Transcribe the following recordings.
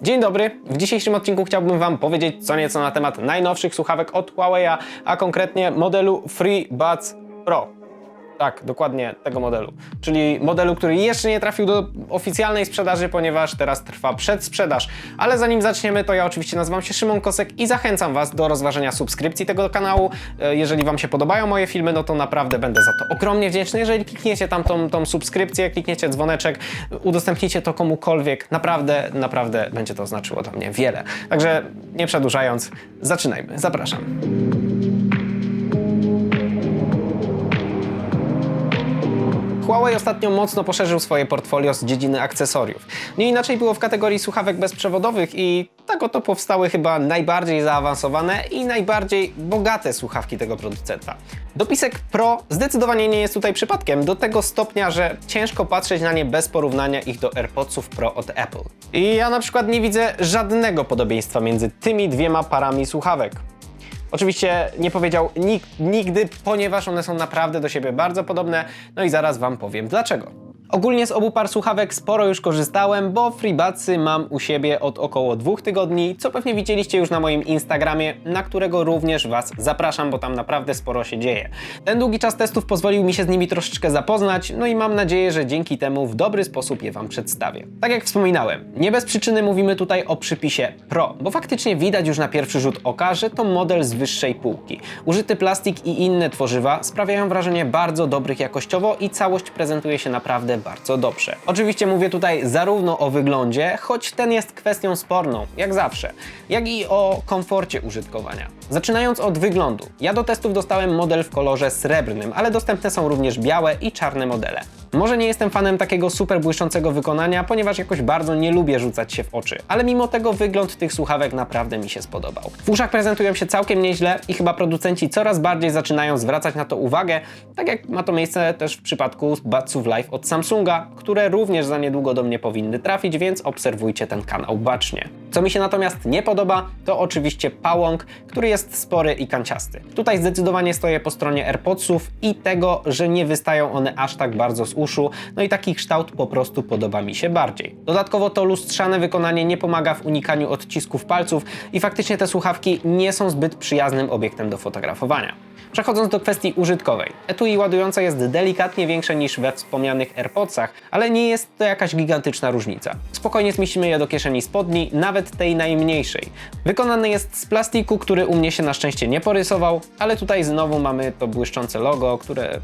Dzień dobry, w dzisiejszym odcinku chciałbym Wam powiedzieć co nieco na temat najnowszych słuchawek od Huawei'a, a konkretnie modelu FreeBuds Pro. Tak, dokładnie tego modelu. Czyli modelu, który jeszcze nie trafił do oficjalnej sprzedaży, ponieważ teraz trwa przedsprzedaż. Ale zanim zaczniemy, to ja oczywiście nazywam się Szymon Kosek i zachęcam Was do rozważenia subskrypcji tego kanału. Jeżeli Wam się podobają moje filmy, no to naprawdę będę za to ogromnie wdzięczny. Jeżeli klikniecie tam tą subskrypcję, klikniecie dzwoneczek, udostępnicie to komukolwiek, naprawdę będzie to znaczyło dla mnie wiele. Także nie przedłużając, zaczynajmy. Zapraszam. Huawei ostatnio mocno poszerzył swoje portfolio z dziedziny akcesoriów. Nie inaczej było w kategorii słuchawek bezprzewodowych i tak oto powstały chyba najbardziej zaawansowane i najbardziej bogate słuchawki tego producenta. Dopisek Pro zdecydowanie nie jest tutaj przypadkiem, do tego stopnia, że ciężko patrzeć na nie bez porównania ich do AirPodsów Pro od Apple. I ja na przykład nie widzę żadnego podobieństwa między tymi dwiema parami słuchawek. Oczywiście nie powiedział nigdy, ponieważ one są naprawdę do siebie bardzo podobne, no i zaraz Wam powiem dlaczego. Ogólnie z obu par słuchawek sporo już korzystałem, bo FreeBudsy mam u siebie od około 2 tygodni, co pewnie widzieliście już na moim Instagramie, na którego również Was zapraszam, bo tam naprawdę sporo się dzieje. Ten długi czas testów pozwolił mi się z nimi troszeczkę zapoznać, no i mam nadzieję, że dzięki temu w dobry sposób je Wam przedstawię. Tak jak wspominałem, nie bez przyczyny mówimy tutaj o przypisie Pro, bo faktycznie widać już na pierwszy rzut oka, że to model z wyższej półki. Użyty plastik i inne tworzywa sprawiają wrażenie bardzo dobrych jakościowo i całość prezentuje się naprawdę bardzo dobrze. Oczywiście mówię tutaj zarówno o wyglądzie, choć ten jest kwestią sporną, jak zawsze, jak i o komforcie użytkowania. Zaczynając od wyglądu. Ja do testów dostałem model w kolorze srebrnym, ale dostępne są również białe i czarne modele. Może nie jestem fanem takiego super błyszczącego wykonania, ponieważ jakoś bardzo nie lubię rzucać się w oczy, ale mimo tego wygląd tych słuchawek naprawdę mi się spodobał. W uszach prezentują się całkiem nieźle i chyba producenci coraz bardziej zaczynają zwracać na to uwagę, tak jak ma to miejsce też w przypadku Budsów Live od Samsunga, które również za niedługo do mnie powinny trafić, więc obserwujcie ten kanał bacznie. Co mi się natomiast nie podoba, to oczywiście pałąk, który jest spory i kanciasty. Tutaj zdecydowanie stoję po stronie AirPodsów i tego, że nie wystają one aż tak bardzo z uszu, no i taki kształt po prostu podoba mi się bardziej. Dodatkowo to lustrzane wykonanie nie pomaga w unikaniu odcisków palców i faktycznie te słuchawki nie są zbyt przyjaznym obiektem do fotografowania. Przechodząc do kwestii użytkowej. Etui ładujące jest delikatnie większe niż we wspomnianych AirPodsach, ale nie jest to jakaś gigantyczna różnica. Spokojnie zmieścimy je do kieszeni spodni, nawet tej najmniejszej. Wykonany jest z plastiku, który u mnie się na szczęście nie porysował, ale tutaj znowu mamy to błyszczące logo, które.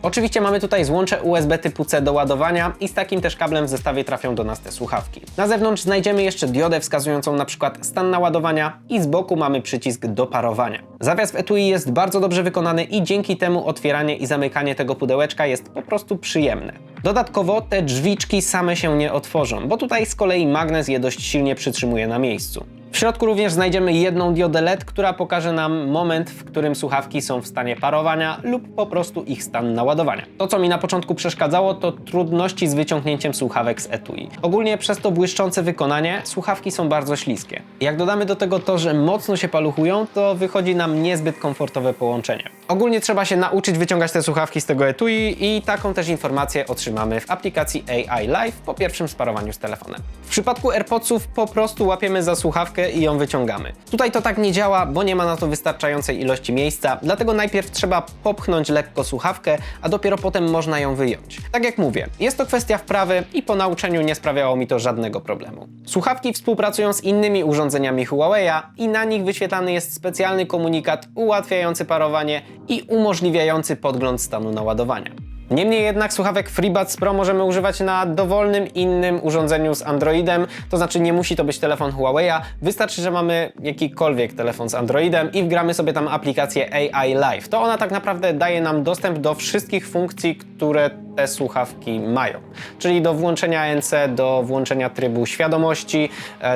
Oczywiście mamy tutaj złącze USB typu C do ładowania i z takim też kablem w zestawie trafią do nas te słuchawki. Na zewnątrz znajdziemy jeszcze diodę wskazującą na przykład stan naładowania i z boku mamy przycisk do parowania. Zawias w etui jest bardzo dobrze wykonany i dzięki temu otwieranie i zamykanie tego pudełeczka jest po prostu przyjemne. Dodatkowo te drzwiczki same się nie otworzą, bo tutaj z kolei magnes je dość silnie przytrzymuje na miejscu. W środku również znajdziemy jedną diodę LED, która pokaże nam moment, w którym słuchawki są w stanie parowania lub po prostu ich stan naładowania. To, co mi na początku przeszkadzało, to trudności z wyciągnięciem słuchawek z etui. Ogólnie przez to błyszczące wykonanie słuchawki są bardzo śliskie. Jak dodamy do tego to, że mocno się paluchują, to wychodzi nam niezbyt komfortowe połączenie. Ogólnie trzeba się nauczyć wyciągać te słuchawki z tego etui i taką też informację otrzymamy w aplikacji AI Live po pierwszym sparowaniu z telefonem. W przypadku AirPodsów po prostu łapiemy za słuchawkę i ją wyciągamy. Tutaj to tak nie działa, bo nie ma na to wystarczającej ilości miejsca, dlatego najpierw trzeba popchnąć lekko słuchawkę, a dopiero potem można ją wyjąć. Tak jak mówię, jest to kwestia wprawy i po nauczeniu nie sprawiało mi to żadnego problemu. Słuchawki współpracują z innymi urządzeniami Huawei'a i na nich wyświetlany jest specjalny komunikat ułatwiający parowanie i umożliwiający podgląd stanu naładowania. Niemniej jednak słuchawek FreeBuds Pro możemy używać na dowolnym innym urządzeniu z Androidem, to znaczy nie musi to być telefon Huawei'a, wystarczy, że mamy jakikolwiek telefon z Androidem i wgramy sobie tam aplikację AI Live. To ona tak naprawdę daje nam dostęp do wszystkich funkcji, które te słuchawki mają. Czyli do włączenia NC, do włączenia trybu świadomości,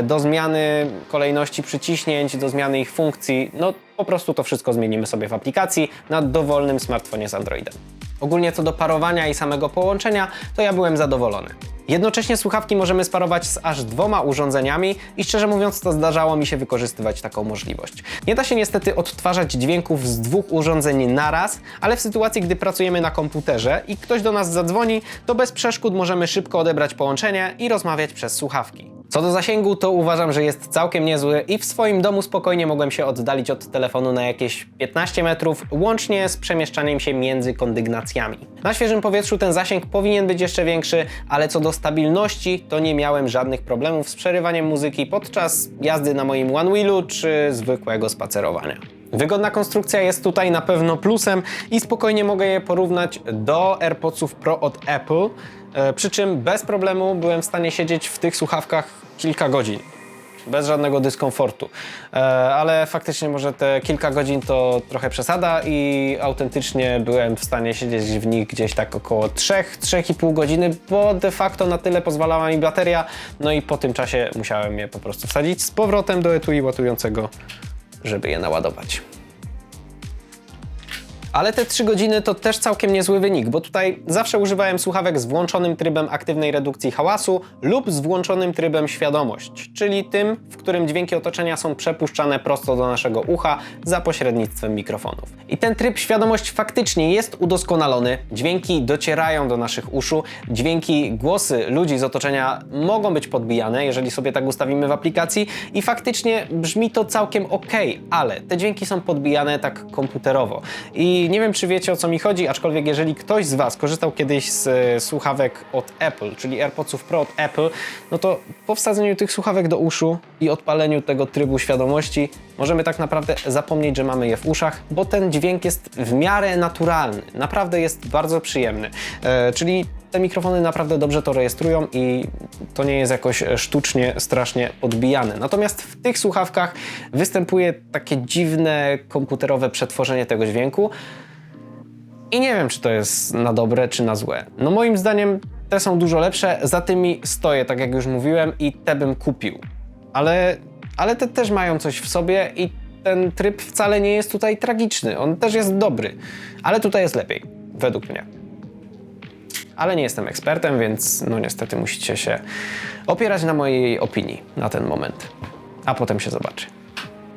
do zmiany kolejności przyciśnięć, do zmiany ich funkcji. No po prostu to wszystko zmienimy sobie w aplikacji na dowolnym smartfonie z Androidem. Ogólnie co do parowania i samego połączenia, to ja byłem zadowolony. Jednocześnie słuchawki możemy sparować z aż 2 urządzeniami i szczerze mówiąc to zdarzało mi się wykorzystywać taką możliwość. Nie da się niestety odtwarzać dźwięków z 2 urządzeń naraz, ale w sytuacji gdy pracujemy na komputerze i ktoś do nas zadzwoni, to bez przeszkód możemy szybko odebrać połączenie i rozmawiać przez słuchawki. Co do zasięgu, to uważam, że jest całkiem niezły i w swoim domu spokojnie mogłem się oddalić od telefonu na jakieś 15 metrów, łącznie z przemieszczaniem się między kondygnacjami. Na świeżym powietrzu ten zasięg powinien być jeszcze większy, ale co do stabilności, to nie miałem żadnych problemów z przerywaniem muzyki podczas jazdy na moim One Wheelu czy zwykłego spacerowania. Wygodna konstrukcja jest tutaj na pewno plusem i spokojnie mogę je porównać do AirPodsów Pro od Apple, przy czym bez problemu byłem w stanie siedzieć w tych słuchawkach kilka godzin. Bez żadnego dyskomfortu. Ale faktycznie może te kilka godzin to trochę przesada i autentycznie byłem w stanie siedzieć w nich gdzieś tak około 3-3,5 godziny, bo de facto na tyle pozwalała mi bateria, no i po tym czasie musiałem je po prostu wsadzić z powrotem do etui ładującego, żeby je naładować. Ale te 3 godziny to też całkiem niezły wynik, bo tutaj zawsze używałem słuchawek z włączonym trybem aktywnej redukcji hałasu lub z włączonym trybem świadomość, czyli tym, w którym dźwięki otoczenia są przepuszczane prosto do naszego ucha za pośrednictwem mikrofonów. I ten tryb świadomość faktycznie jest udoskonalony, dźwięki docierają do naszych uszu, głosy ludzi z otoczenia mogą być podbijane, jeżeli sobie tak ustawimy w aplikacji i faktycznie brzmi to całkiem ok, ale te dźwięki są podbijane tak komputerowo. I nie wiem, czy wiecie, o co mi chodzi, aczkolwiek jeżeli ktoś z Was korzystał kiedyś z słuchawek od Apple, czyli AirPodsów Pro od Apple, no to po wsadzeniu tych słuchawek do uszu i odpaleniu tego trybu świadomości możemy tak naprawdę zapomnieć, że mamy je w uszach, bo ten dźwięk jest w miarę naturalny, naprawdę jest bardzo przyjemny. Czyli te mikrofony naprawdę dobrze to rejestrują i to nie jest jakoś sztucznie, strasznie podbijane. Natomiast w tych słuchawkach występuje takie dziwne komputerowe przetworzenie tego dźwięku i nie wiem, czy to jest na dobre, czy na złe. No moim zdaniem te są dużo lepsze, za tymi stoję, tak jak już mówiłem, i te bym kupił. Ale te też mają coś w sobie i ten tryb wcale nie jest tutaj tragiczny, on też jest dobry, ale tutaj jest lepiej, według mnie. Ale nie jestem ekspertem, więc no niestety musicie się opierać na mojej opinii na ten moment, a potem się zobaczy.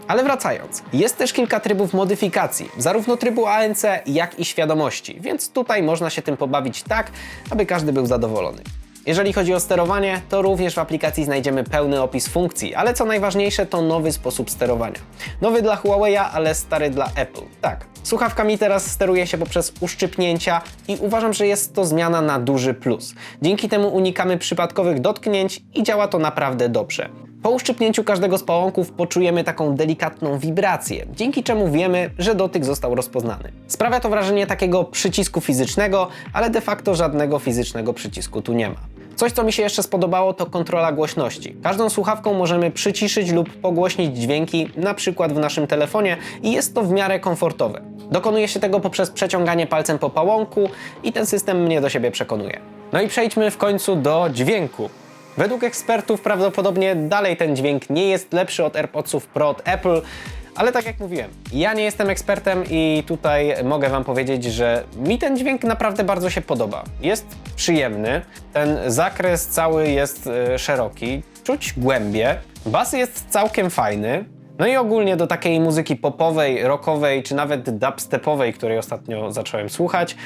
Ale wracając, jest też kilka trybów modyfikacji, zarówno trybu ANC, jak i świadomości, więc tutaj można się tym pobawić tak, aby każdy był zadowolony. Jeżeli chodzi o sterowanie, to również w aplikacji znajdziemy pełny opis funkcji, ale co najważniejsze to nowy sposób sterowania. Nowy dla Huawei'a, ale stary dla Apple. Tak, słuchawkami teraz steruje się poprzez uszczypnięcia i uważam, że jest to zmiana na duży plus. Dzięki temu unikamy przypadkowych dotknięć i działa to naprawdę dobrze. Po uszczypnięciu każdego z pałąków poczujemy taką delikatną wibrację, dzięki czemu wiemy, że dotyk został rozpoznany. Sprawia to wrażenie takiego przycisku fizycznego, ale de facto żadnego fizycznego przycisku tu nie ma. Coś, co mi się jeszcze spodobało, to kontrola głośności. Każdą słuchawką możemy przyciszyć lub pogłośnić dźwięki, na przykład w naszym telefonie, i jest to w miarę komfortowe. Dokonuje się tego poprzez przeciąganie palcem po pałąku i ten system mnie do siebie przekonuje. No i przejdźmy w końcu do dźwięku. Według ekspertów prawdopodobnie dalej ten dźwięk nie jest lepszy od AirPodsów Pro od Apple, ale tak jak mówiłem, ja nie jestem ekspertem i tutaj mogę Wam powiedzieć, że mi ten dźwięk naprawdę bardzo się podoba. Jest przyjemny, ten zakres cały jest szeroki, czuć głębię, bas jest całkiem fajny, no i ogólnie do takiej muzyki popowej, rockowej czy nawet dubstepowej, której ostatnio zacząłem słuchać,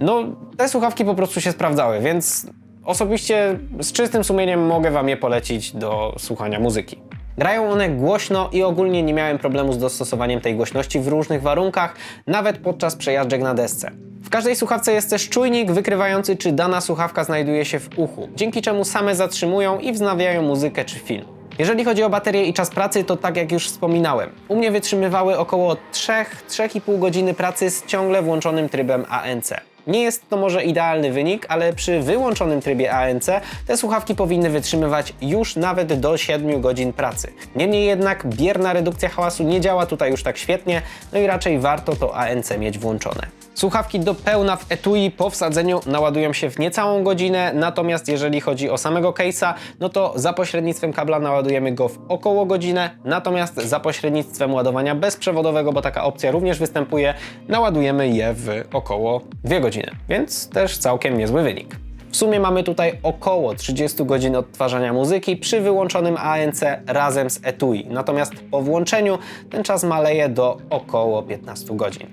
no te słuchawki po prostu się sprawdzały, więc osobiście z czystym sumieniem mogę Wam je polecić do słuchania muzyki. Grają one głośno i ogólnie nie miałem problemu z dostosowaniem tej głośności w różnych warunkach, nawet podczas przejażdżek na desce. W każdej słuchawce jest też czujnik wykrywający, czy dana słuchawka znajduje się w uchu, dzięki czemu same zatrzymują i wznawiają muzykę czy film. Jeżeli chodzi o baterię i czas pracy, to tak jak już wspominałem, u mnie wytrzymywały około 3-3,5 godziny pracy z ciągle włączonym trybem ANC. Nie jest to może idealny wynik, ale przy wyłączonym trybie ANC te słuchawki powinny wytrzymywać już nawet do 7 godzin pracy. Niemniej jednak bierna redukcja hałasu nie działa tutaj już tak świetnie, no i raczej warto to ANC mieć włączone. Słuchawki do pełna w etui po wsadzeniu naładują się w niecałą godzinę, natomiast jeżeli chodzi o samego case'a, no to za pośrednictwem kabla naładujemy go w około godzinę, natomiast za pośrednictwem ładowania bezprzewodowego, bo taka opcja również występuje, naładujemy je w około 2 godziny, więc też całkiem niezły wynik. W sumie mamy tutaj około 30 godzin odtwarzania muzyki przy wyłączonym ANC razem z etui, natomiast po włączeniu ten czas maleje do około 15 godzin.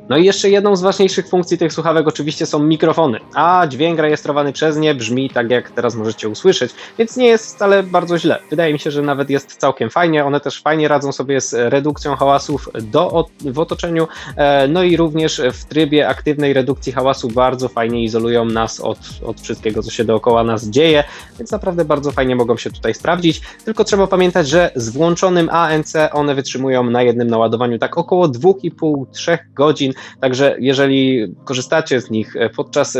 No i jeszcze jedną z ważniejszych funkcji tych słuchawek oczywiście są mikrofony, a dźwięk rejestrowany przez nie brzmi tak, jak teraz możecie usłyszeć, więc nie jest wcale bardzo źle. Wydaje mi się, że nawet jest całkiem fajnie, one też fajnie radzą sobie z redukcją hałasów w otoczeniu, no i również w trybie aktywnej redukcji hałasu bardzo fajnie izolują nas od wszystkiego, co się dookoła nas dzieje, więc naprawdę bardzo fajnie mogą się tutaj sprawdzić, tylko trzeba pamiętać, że z włączonym ANC one wytrzymują na jednym naładowaniu tak około 2,5-3 godzin. Także jeżeli korzystacie z nich podczas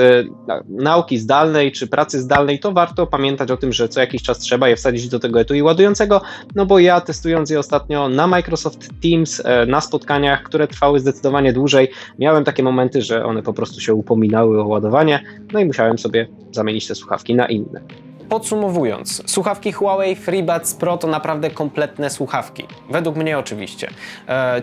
nauki zdalnej czy pracy zdalnej, to warto pamiętać o tym, że co jakiś czas trzeba je wsadzić do tego etui ładującego, no bo ja testując je ostatnio na Microsoft Teams, na spotkaniach, które trwały zdecydowanie dłużej, miałem takie momenty, że one po prostu się upominały o ładowanie, no i musiałem sobie zamienić te słuchawki na inne. Podsumowując, słuchawki Huawei FreeBuds Pro to naprawdę kompletne słuchawki. Według mnie oczywiście.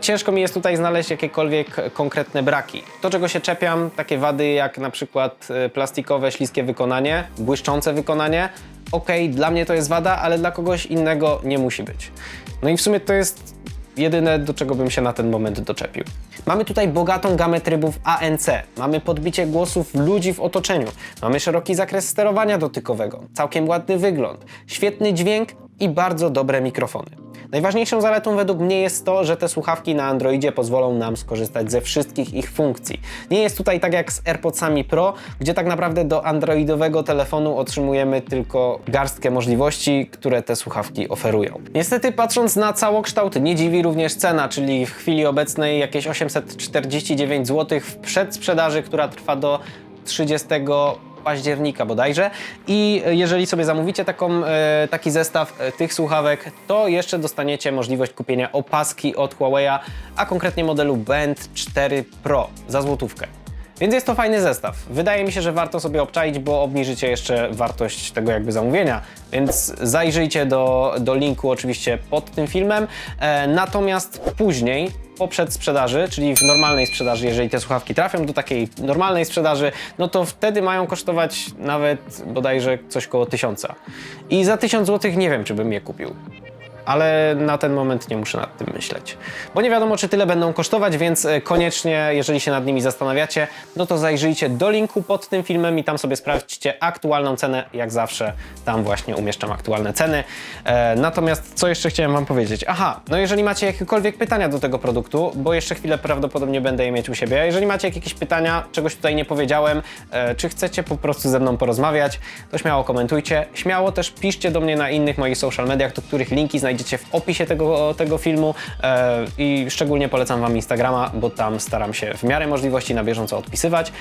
Ciężko mi jest tutaj znaleźć jakiekolwiek konkretne braki. To, czego się czepiam, takie wady jak na przykład plastikowe, śliskie wykonanie, błyszczące wykonanie. Okej, dla mnie to jest wada, ale dla kogoś innego nie musi być. No i w sumie to jest jedyne, do czego bym się na ten moment doczepił. Mamy tutaj bogatą gamę trybów ANC, mamy podbicie głosów ludzi w otoczeniu, mamy szeroki zakres sterowania dotykowego, całkiem ładny wygląd, świetny dźwięk i bardzo dobre mikrofony. Najważniejszą zaletą według mnie jest to, że te słuchawki na Androidzie pozwolą nam skorzystać ze wszystkich ich funkcji. Nie jest tutaj tak jak z AirPodsami Pro, gdzie tak naprawdę do androidowego telefonu otrzymujemy tylko garstkę możliwości, które te słuchawki oferują. Niestety patrząc na całokształt nie dziwi również cena, czyli w chwili obecnej jakieś 849 zł w przedsprzedaży, która trwa do 30 października bodajże i jeżeli sobie zamówicie taki zestaw tych słuchawek, to jeszcze dostaniecie możliwość kupienia opaski od Huawei'a, a konkretnie modelu Band 4 Pro za złotówkę. Więc jest to fajny zestaw. Wydaje mi się, że warto sobie obczaić, bo obniżycie jeszcze wartość tego jakby zamówienia, więc zajrzyjcie do linku oczywiście pod tym filmem. Natomiast później, po przedsprzedaży, czyli w normalnej sprzedaży, jeżeli te słuchawki trafią do takiej normalnej sprzedaży, no to wtedy mają kosztować nawet bodajże coś koło 1000. I za 1000 zł nie wiem, czy bym je kupił. Ale na ten moment nie muszę nad tym myśleć. Bo nie wiadomo, czy tyle będą kosztować, więc koniecznie, jeżeli się nad nimi zastanawiacie, no to zajrzyjcie do linku pod tym filmem i tam sobie sprawdźcie aktualną cenę. Jak zawsze tam właśnie umieszczam aktualne ceny. Natomiast co jeszcze chciałem Wam powiedzieć? Aha, no jeżeli macie jakiekolwiek pytania do tego produktu, bo jeszcze chwilę prawdopodobnie będę je mieć u siebie. Jeżeli macie jakieś pytania, czegoś tutaj nie powiedziałem, czy chcecie po prostu ze mną porozmawiać, to śmiało komentujcie. Śmiało też piszcie do mnie na innych moich social mediach, do których linki znajdziecie w opisie tego filmu i szczególnie polecam Wam Instagrama, bo tam staram się w miarę możliwości na bieżąco odpisywać.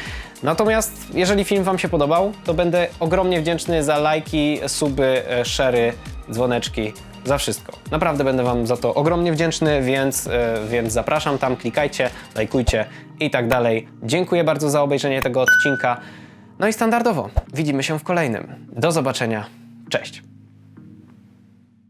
Natomiast jeżeli film Wam się podobał, to będę ogromnie wdzięczny za lajki, suby, share'y, dzwoneczki, za wszystko. Naprawdę będę Wam za to ogromnie wdzięczny, więc zapraszam tam, klikajcie, lajkujcie i tak dalej. Dziękuję bardzo za obejrzenie tego odcinka. No i standardowo, widzimy się w kolejnym. Do zobaczenia. Cześć!